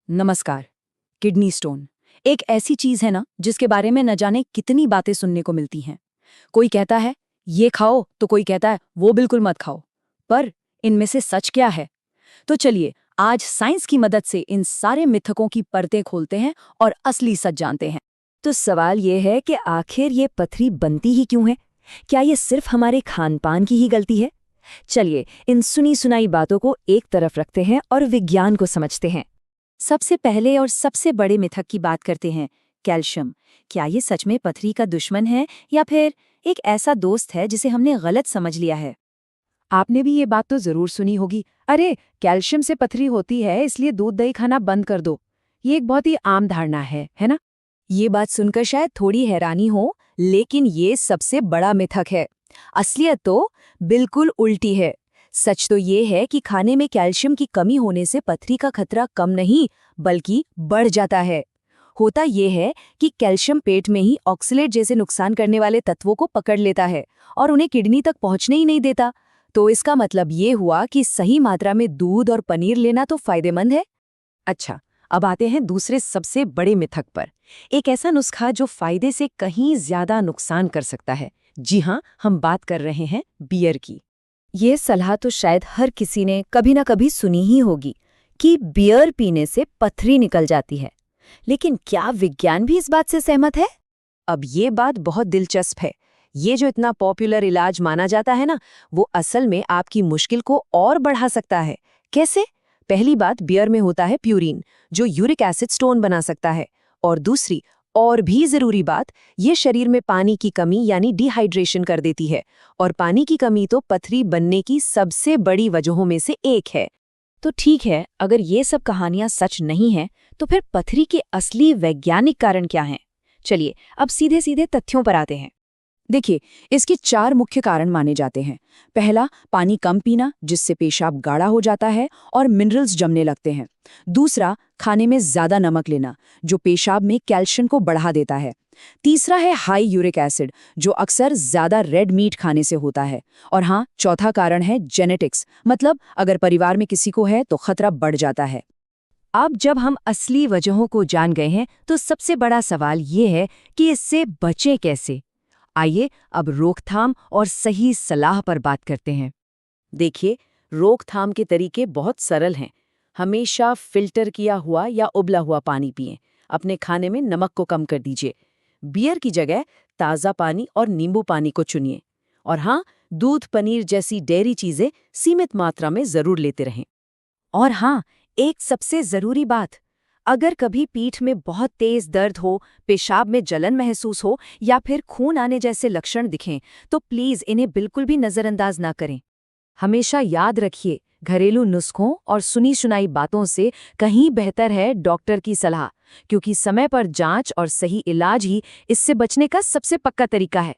नमस्कार। Kidney stone एक ऐसी चीज है ना जिसके बारे में न जाने कितनी बातें सुनने को मिलती हैं। कोई कहता है ये खाओ तो कोई कहता है वो बिल्कुल मत खाओ। पर इनमें से सच क्या है? तो चलिए आज साइंस की मदद से इन सारे मिथकों की परतें खोलते हैं और असली सच जानते हैं। तो सवाल ये है कि आखिर ये पथरी बनती ही क्यों है? क्या ये सिर्फ हमारे खान-पान की ही गलती है? चलिए इन सुनी सुनाई बातों को एक तरफ रखते हैं और विज्ञान को समझते हैं। सबसे पहले और सबसे बड़े मिथक की बात करते हैं, कैल्शियम। क्या ये सच में पथरी का दुश्मन है या फिर एक ऐसा दोस्त है जिसे हमने गलत समझ लिया है? आपने भी ये बात तो जरूर सुनी होगी, अरे कैल्शियम से पथरी होती है इसलिए दूध दही खाना बंद कर दो। ये एक बहुत ही आम धारणा है ना? ये बात सुनकर शायद थोड़ी हैरानी हो, लेकिन ये सबसे बड़ा मिथक है। असलियत तो बिल्कुल उल्टी है। सच तो ये है कि खाने में कैल्शियम की कमी होने से पथरी का खतरा कम नहीं, बल्कि बढ़ जाता है। होता ये है कि कैल्शियम पेट में ही ऑक्सलेट जैसे नुकसान करने वाले तत्वों को पकड़ लेता है और उन्हें किडनी तक पहुंचने ही नहीं देता। तो इसका मतलब ये हुआ कि सही मात्रा में दूध और पनीर लेना तो फायदेमंद है। अच्छा, अब आते हैं दूसरे सबसे बड़े मिथक पर। एक ऐसा नुस्खा जो फायदे से कहीं ज्यादा नुकसान कर सकता है। जी हाँ, हम बात कर रहे हैं बियर की। ये सलाह तो शायद हर किसी ने कभी ना कभी सुनी ही होगी कि बियर पीने से पथरी निकल जाती है। लेकिन क्या विज्ञान भी इस बात से सहमत है? अब ये बात बहुत दिलचस्प है। ये जो इतना पॉपुलर इलाज माना जाता है ना, वो असल में आपकी मुश्किल को और बढ़ा सकता है। कैसे? पहली बात, बियर में होता है प्यूरिन, जो यूरिक एसिड स्टोन बना सकता है। और दूसरी और भी जरूरी बात, ये शरीर में पानी की कमी यानी डिहाइड्रेशन कर देती है। और पानी की कमी तो पथरी बनने की सबसे बड़ी वजहों में से एक है। तो ठीक है, अगर ये सब कहानियां सच नहीं हैं, तो फिर पथरी के असली वैज्ञानिक कारण क्या हैं? चलिए अब सीधे सीधे तथ्यों पर आते हैं। देखिए, इसके 4 मुख्य कारण माने जाते हैं। पहला, पानी कम पीना, जिससे पेशाब गाढ़ा हो जाता है और मिनरल्स जमने लगते हैं। दूसरा, खाने में ज्यादा नमक लेना, जो पेशाब में कैल्शियम को बढ़ा देता है। तीसरा है हाई यूरिक एसिड, जो अक्सर ज्यादा रेड मीट खाने से होता है। और हाँ, चौथा कारण है जेनेटिक्स, मतलब अगर परिवार में किसी को है तो खतरा बढ़ जाता है। अब जब हम असली वजहों को जान गए हैं, तो सबसे बड़ा सवाल ये है कि इससे बचें कैसे। आइए अब रोकथाम और सही सलाह पर बात करते हैं। देखिए, रोकथाम के तरीके बहुत सरल हैं। हमेशा फिल्टर किया हुआ या उबला हुआ पानी पिएं। अपने खाने में नमक को कम कर दीजिए। बियर की जगह ताज़ा पानी और नींबू पानी को चुनिए। और हाँ, दूध, पनीर जैसी डेयरी चीज़ें सीमित मात्रा में ज़रूर लेते रहें। और हाँ, एक सबसे जरूरी बात, अगर कभी पीठ में बहुत तेज दर्द हो, पेशाब में जलन महसूस हो या फिर खून आने जैसे लक्षण दिखें, तो प्लीज इन्हें बिल्कुल भी नजरअंदाज ना करें। हमेशा याद रखिए, घरेलू नुस्खों और सुनी सुनाई बातों से कहीं बेहतर है डॉक्टर की सलाह, क्योंकि समय पर जांच और सही इलाज ही इससे बचने का सबसे पक्का तरीका है।